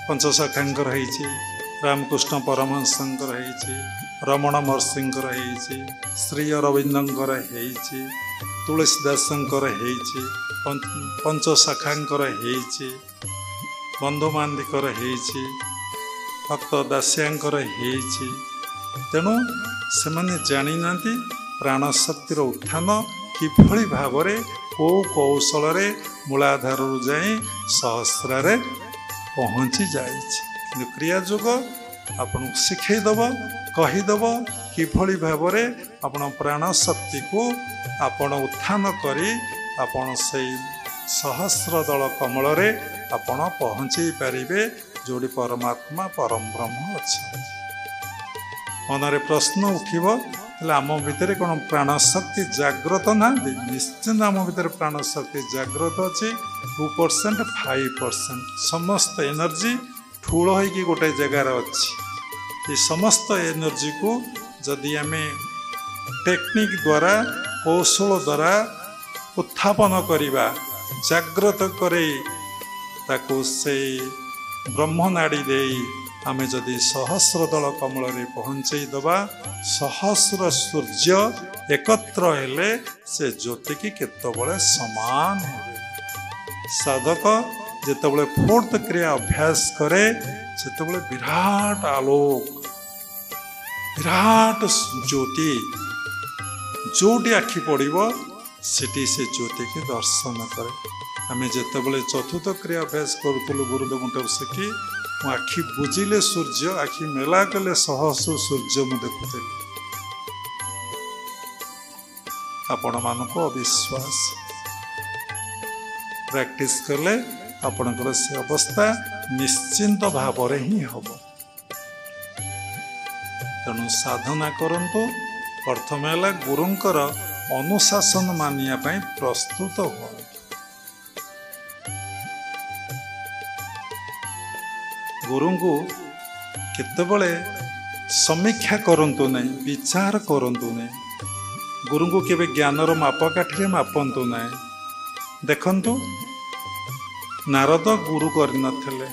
पंचसखांकर है, रामकृष्ण परमहंसंकर है, रमण महर्षिंकर है, श्री अरविंदंकर है, तुलसीदासंकर है, पंचसखांकर है, बंधु मांदिकर है, भक्त दास्यांकर है। तेणु से जानी ना प्राणशक्तिर उत्थान किभली भाव को कौशल मूलाधार जाए सहस्रार पहुँची जाए। क्रिया जोग आपन शिखईदेव कहीदेव किभली भाव आपण प्राणशक्ति को आपण उत्थान करी आपण से सहस्र दल कमल आपण पहुँचे पारे जोड़ी परमात्मा परम ब्रह्म अच्छा। मनरे प्रश्न उठिब आम भितर कौन प्राणशक्ति जाग्रत ना निश्चिंत आम भीतर प्राणशक्ति जाग्रत अच्छी 2% 5% समस्त एनर्जी ठूल हो गोटे जगार अच्छी। ये समस्त एनर्जी को जदि आम टेक्निक द्वारा कौशल द्वारा उत्थापन करवा जाग्रत करे ताको से ब्रह्मनाड़ी दे आमे जदि सहस्र दल कमल पहुँचे दबा सहस्र सूर्य एकत्र हेले से ज्योति की केतबले समान हेबे। साधक जेतबले फोर्थ क्रिया अभ्यास करे सेतबले विराट आलोक विराट ज्योति जोटी आखि पड़िबो सेठी से ज्योति के दर्शन करे। आमे जेतबले चतुर्थ क्रिया अभ्यास करूथुलु गुरुदेव शिखी आखि बुझिले सूर्य आखि मेला कले सहस्र सूर्य मु देखुली। आपण मानक अविश्वास प्रैक्टिस कले आपणकर से अवस्था निश्चिंत भाव ही हम। तेणु साधना करंतु प्रथम है गुरुंकर अनुशासन मानिया प्रस्तुत हो। गुरु को केतबले समीक्षा करंतु नहीं विचार करंतु नहीं। गुरु को केवे ज्ञानर मापकाठी मापंतु नहीं। देखंतु नारद गुरु कर नथिले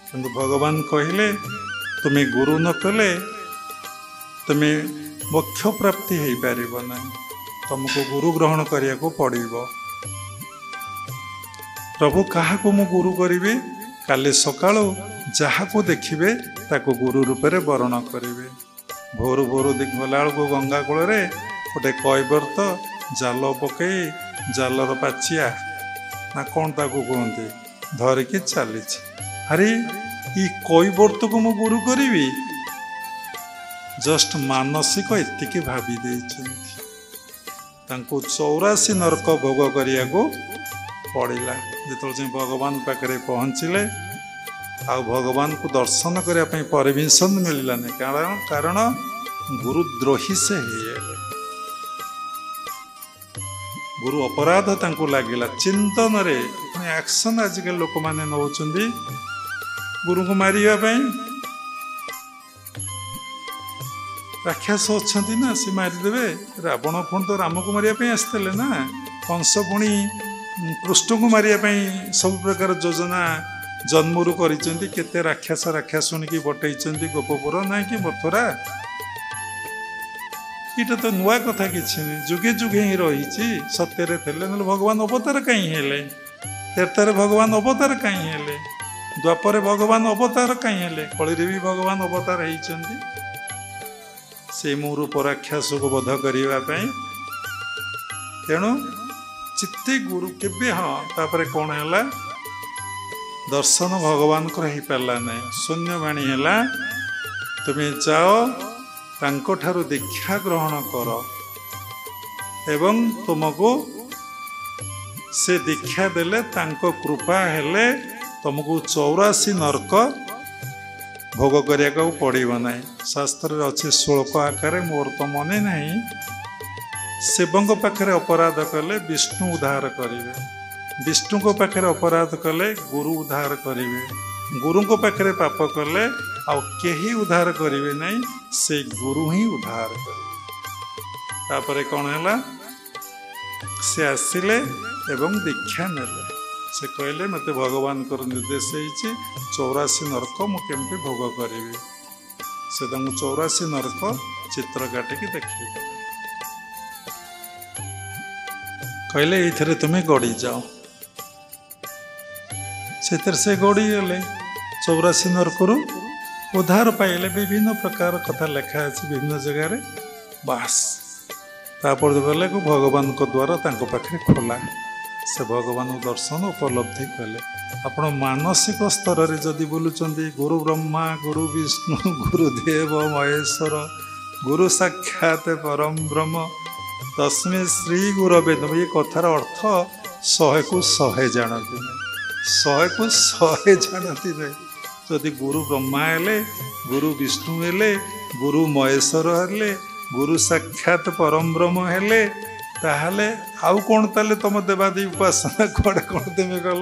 किंतु भगवान कहिले तुम्हें गुरु न कले तुम्हें मोक्ष प्राप्ति हो पारिबो नहीं, तुमको गुरु ग्रहण करिया को पड़िबो। प्रभु काहा को मु गुरु करिवे काले सकाळो जहाँ को देखिबे ताको गुरु रूप में वर्ण करेंगे। भोर भोर गला बेलू गंगा कूल गोटे कैवर्त जाल पकई जालर पाचिया ना कौन ताको कहते धरिकी चली। अरे ये कैवर्त को मु गुरु करी जस्ट मानसिक एतिकी भावी तांको 84 नरक भोग करिया को पड़िला। जो भगवान पाखे पहुँचले आ भगवान को दर्शन करने परमिशन मिललानी कारण गुरुद्रोही से है। गुरु अपराध तांको लगिला चिंतन रे एक्शन आजिकल लोक मैंने नौ गुरु को मारिबा राक्षस अच्छा ना सी मारिदेवे। रावण पुणी तो राम को मारिया आसते ना, कंस पुणी कृष्ण को मारिया सब प्रकार योजना जन्मरू करिसेंती। केते राक्षस राक्षसुणी की बटैचंती गोपपुर ना कि मथुरा। इटा तो नुआ कथा किछि जुगे जुगे ही रही सत्य थे भगवान अवतार कहीं हेले, तेरतार भगवान अवतार कहीं हेले, द्वापर भगवान अवतार कहीं हेले, कली भी भगवान अवतार होइचंती से मूरूप राक्षस को वध करने। तेणु चित्ते गुरु केबे हाँ तापर कौन है दर्शन भगवान को ही पारा ना शून्यवाणी है। तुम्हें जाओ तांको ठारू दीक्षा ग्रहण कर एवं तुमको से दीक्षा देले तांको कृपा हेले तुमको 84 नरक भोग करिया पड़ो ना। शास्त्र अच्छे श्लोक आकार मोर तो मने नहीं। शिवंक पाखे अपराध कले विष्णु उद्धार करेंगे, विष्णु को पाखे अपराध कले गुरु उद्धार करेंगे, गुरु को पाखे पाप कले आउ केही उद्धार करेंगे नहीं, से गुरु ही उद्धार करेंगे। तापर कौन है से आसिले एवं दीक्षा नेले से कहले मते भगवान को निर्देश होइछि 84 नरक मु केमती भोग करिवि से तंग 84 नरक चित्र काटिकी देखिए कहले एथरे तुम्हें गड़ी जाओ से गड़ी गले 84 नरकरू उद्धार पाइले विभिन्न प्रकार कथा लिखा है विभिन्न जगह बास तापर गले को भगवान को द्वार तांको पाखे खोला से भगवान दर्शन उपलब्धि कले आपण मानसिक स्तर रे जदि बोलुचंदी गुरु ब्रह्मा गुरु विष्णु गुरुदेव महेश्वर गुरु साक्षात परम ब्रह्म तस्मै श्री गुरवे नमः ये कथार अर्थ 100 को 100 जानती नहीं 100 को 100 जानती नहीं जदि गुरु ब्रह्मा हेले गुरु विष्णु हेले गुरु महेश्वर हेले गुरु साक्षात परम ब्रह्म हेले ताहले आउ कौन ताले तुम देवादी उपासना कड़े कौन तुम कल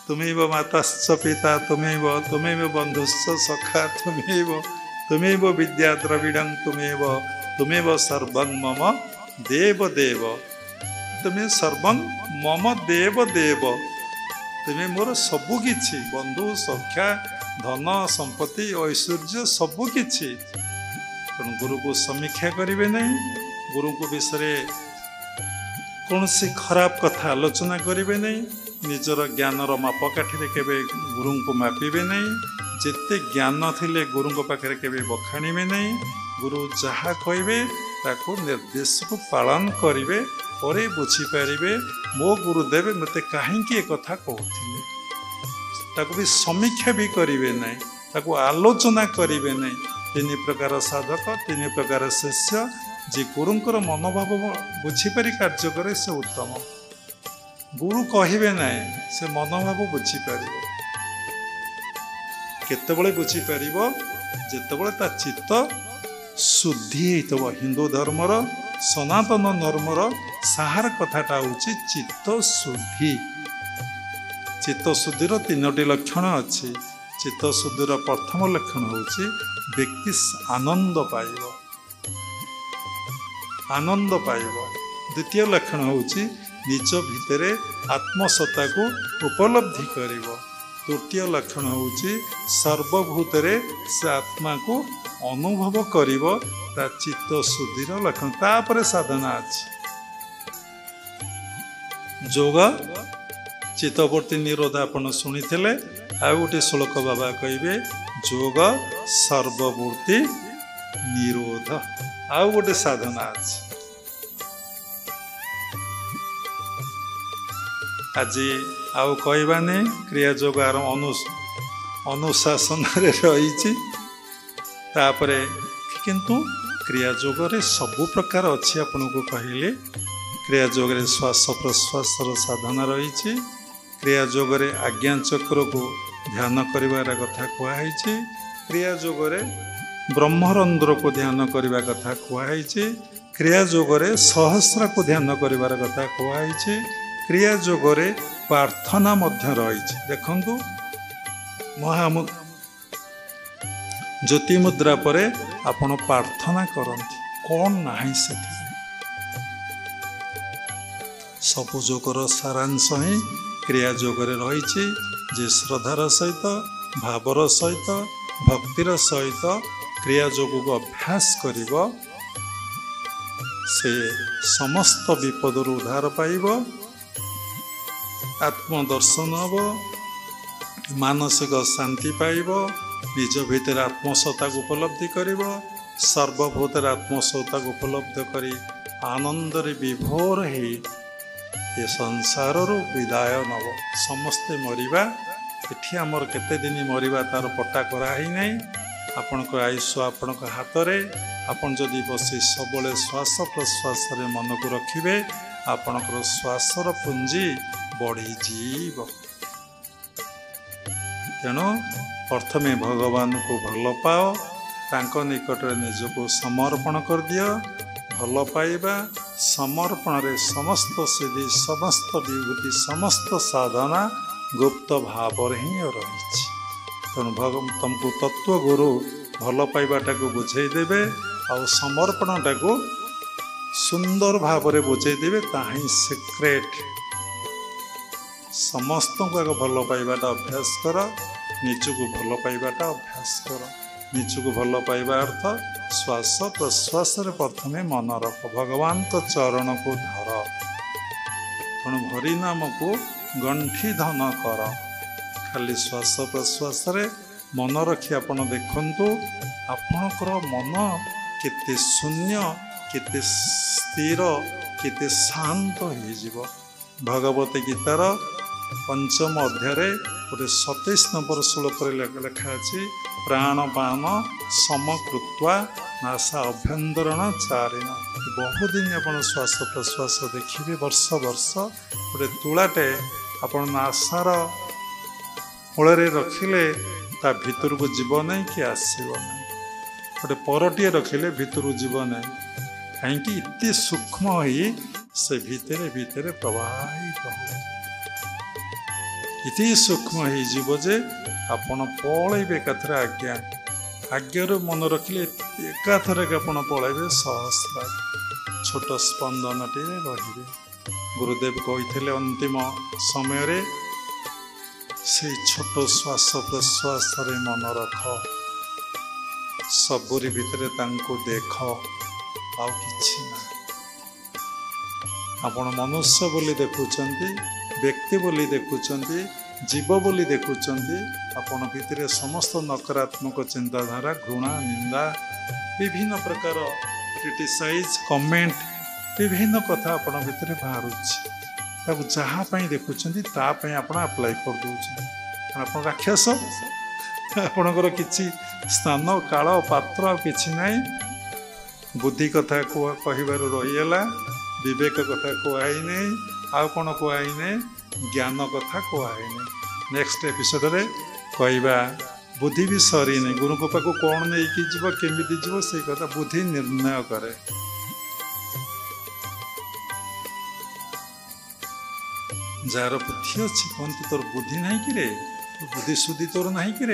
तुम्हें माताश्च पिता तुम्हें बंधुश्च सखा तुम्हें विद्या द्रविड़ं तुम्हें सर्वं मम देव देव तुम्हें सर्वं मम देव देव तुम्हें मोर सबुकिछि बंधु सखा धन संपत्ति ऐश्वर्य सबुकिछि गुरु को समीक्षा करेंगे नहीं गुरु को विषय कौन सी खराब कथा आलोचना करेंगे नहीं निजर ज्ञानर मापकाठी केवे गुरु को मापिबे नहीं जिते ज्ञान थिले गुरु को पाखे केवे बखाणीबे नहीं गुरु जहाँ कहे ताको निर्देश को पालन करेंगे और बुझीपारे मो गुरुदेव मते कहीं कथा कहते ताको भी समीक्षा भी करेंगे नहीं ताको आलोचना करेंगे नहीं 3 प्रकार साधक 3 प्रकार शिष्य जे गुरुंकर मनोभाव बुझीपारी कार्य करे से उत्तम गुरु कहे ना से मनोभाव बुझीपार केतबले बुझीपार जितेबले ता चित्त शुद्धि होता हिंदू धर्मर सनातन धर्मर साहार कथाटा हूँ चित्त शुद्धि चित्त शुद्धिर 3टी लक्षण अच्छी चित्त शुद्धिर प्रथम लक्षण हूँ व्यक्ति आनंद पाइब द्वितीय लक्षण हूँ निज भितर आत्मसत्ता को उपलब्धि करिब तृतीय लक्षण हूँ सर्वभूतरे से आत्मा को अनुभव करिब ता चित्त शुद्धिर लक्षण तापर साधना अछि जोग चित्तवर्ती निरोध आपण शुणिथिले आ गोटे श्लोक बाबा कहिबे जोग सर्ववर्ती निरोध आउ गोटे साधना अछि आज आउ कहबानी क्रिया जोग अनुशासन रही तापरे किंतु क्रिया जोग रे सबु प्रकार अच्छी आपन को कहले क्रिया जोग रे श्वास प्रश्वास साधना रही क्रिया जोग रे आज्ञा चक्र को ध्यान करिवार कथा कहई क्रिया जोग रे ब्रह्मरंध्र को ध्यान करने कथा कहई क्रिया जोगरे सहस्र को ध्यान करिवार कथा कहई क्रिया जोगरे प्रार्थना मध्य रही देखंतु ज्योति मुद्रा पर आपण प्रार्थना करंती कौन नाही से सबु जोगर सारांश ही क्रिया जोगरे रही जे श्रद्धार सहित भावर सहित भक्तिर सहित क्रिया जोग को अभ्यास करिब से समस्त विपद उद्धार पाइब आत्मदर्शन हब मानसिक शांति पाइब निज भीतर आत्मसत्ता को उपलब्धि करिब सर्वभूतर आत्मसत्ता को उपलब्ध करी आनंद रे विभोर हे ये संसार विदाय नब समस्ते मरिबा एठी आमर केते दिन मरिबा तार पट्टा कराही नहीं आपणक आयुष आपणक हाथ रे आपन जदि बसी सबले श्वास प्रश्वास रे मन को रखिबे आपणकर श्वासर पुंजी बढ़ी जीव तेणु प्रथमे भगवान को भल पाओ तांको निकट निजको समर्पण कर दियो भल पाइबा समर्पण रे समस्त सिद्धि समस्त विभूति समस्त साधना गुप्त भाव ही रही तेणु भगवान तुमको तत्व गुरु भल पाइबाटा को बुझे देवे आ समर्पणटा को सुंदर भाव में बुझे देवे ताही सिक्रेट समस्त को आग भल पाइबाटा अभ्यास कर निजक भल पाइबाटा अभ्यास कर निजक भल पाइबा अर्थ श्वास प्रश्वास प्रथमे मन रख भगवान को चरण को धर तेणु हरि नाम को गंठी धन कर खाली श्वास प्रश्वास मन रखी आपण देखंतु आपणकर मन केते शून्य केते स्थिर केते शांत हो भगवत गीतार पंचम अध्याय गोटे 27 नंबर श्लोक लिखा अच्छी प्राणपान समकृत्वा नासा अभ्यंतरण चारिण बहुदिन आप श्वास प्रश्वास देखिए वर्ष वर्ष गोटे तुलाटे आप नासार मूल रखिले ता भितर को जीव नहीं कि आसब ना गोटे परटिए रखिले भितर जीव नहीं कहीं इतने सूक्ष्म ही से भितरे भितरे प्रवाहित हो इति सूक्ष्म हो जीव जे आपण पलैबे एकाथरे आज्ञा आज्ञार मन रखिले एकाथरे आपण पलैबे सहस्र छोट स्पंदनटे रहिबे गुरुदेव कहिथिले अंतिम समय रे से छोट श्वास प्रश्वास रे मन रख सबरी भितरे तांको देख आउ किछि ना आपण मनुष्य बोली देखुचंती व्यक्ति बोली देखुचंती जीव बोली देखुचंती आपण भितरे समस्त नकारात्मक चिंताधारा घृणा निंदा विभिन्न प्रकार क्रिटिसाइज कमेंट विभिन्न कथा आपण भितरे बाहरुछि ताकू जहाँ देखुं तापाई आप अप्लाई कर दौरान आप राक्षस आपणकर किसी स्थान काल पात्र किसी ना बुद्धि कथा कहबार रहीगला विवेक कथा कहई नहीं आउ कौन कहई नहीं ज्ञान कथा कहई नहीं नेक्स्ट एपिसोड रे कहवा बुद्धि भी सरी नहीं गुरु को पाक कौन नहीं जीव केमी जीव से कथा बुद्धि निर्णय करे जार बुद्धि अच्छी कहते तोर बुद्धि नहीं कि बुद्धि सुद्धि तोर नहीं कि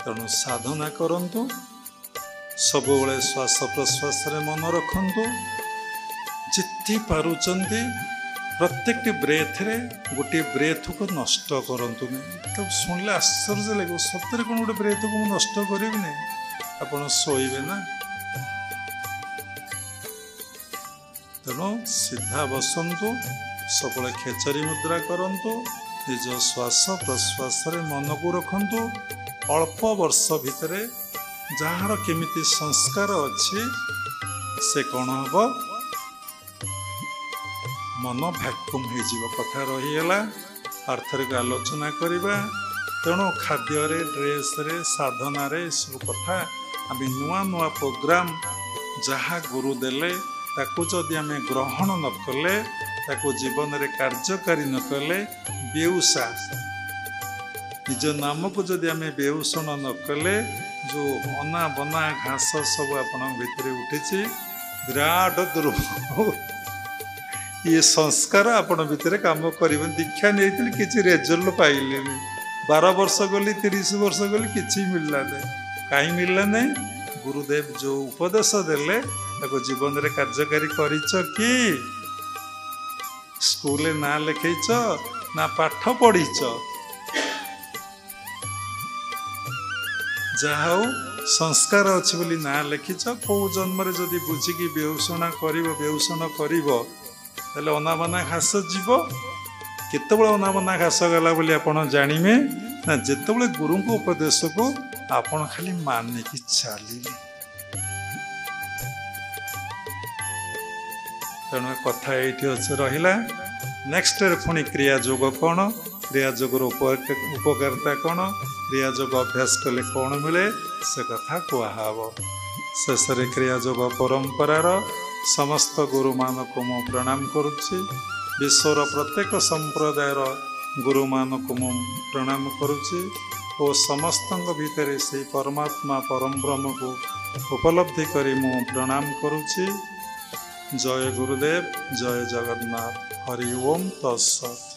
तेणु साधना करंतु सब बेले श्वास प्रश्वास मन रखंतु जिते पारुचंती प्रत्येक ब्रेथ रे गोटे ब्रेथ को नष्ट करंतु नहीं तो सुनले आश्चर्य लगे सतरे कौन गोटे ब्रेथ को नष्ट करी नहीं आपड़ शोबे ना तेणु सीधा बसंतु सब खेचरी मुद्रा करंतु निज श्वास प्रश्वास मन को रखंतु अल्प वर्ष भितरे जार केमिति संस्कार अच्छी से कौन हम मन भैक्यूम हो कथा रहीगला आर्थरिक आलोचना करवा तेणु खाद्य ड्रेस रे साधना रे सब कथा आम नुआ नुआ प्रोग्राम जहाँ गुरु देले ताकू जदि आम ग्रहण न कले ताकू जीवन रे कार्यकारी न कले बेउसा निज नाम को जदि आम बेउषण न कले जो अना बना घास सब आपण भितर उठी विराट दुर्भल ये संस्कार आपण भितर काम कर दीक्षा नहीं किसी रेजल्ट पाइले 12 वर्ष गली 30 वर्ष गली किसी मिलला नहीं कहीं मिलला नहीं गुरुदेव जो उपदेश देले ताको जीवन रे कार्यकारी करिछ कि स्कूल ना लिखैछ ना पाठ पढ़ीच जहा संस्कार अच्छी बोली ना लिखिछ कौ जन्म जदि बुझिकी बेउषणा बेउषण कर अनाबना घास जीव केतबेले अनाबना घास गला बोली आपण जानिमे ना जेतबेले गुरु को उपदेश को आपण खाली मानिकी चलिले तेणु कथा ये रहा नेक्स्ट पुणी क्रिया योग कौन क्रिया योगर उपकारिता कौन क्रिया योग अभ्यास कले कौन मिले से कथा कहब शेष क्रिया योग परंपरार समस्त गुरु मान को मु प्रणाम करुच्ची विश्वर प्रत्येक संप्रदायर गुरु मान को मु प्रणाम करुच्ची और समस्त भितर से परमात्मा परम ब्रह्म को उपलब्धि करी मु प्रणाम करुच्ची। जय गुरुदेव जय जगन्नाथ हरि ओम तत्सत।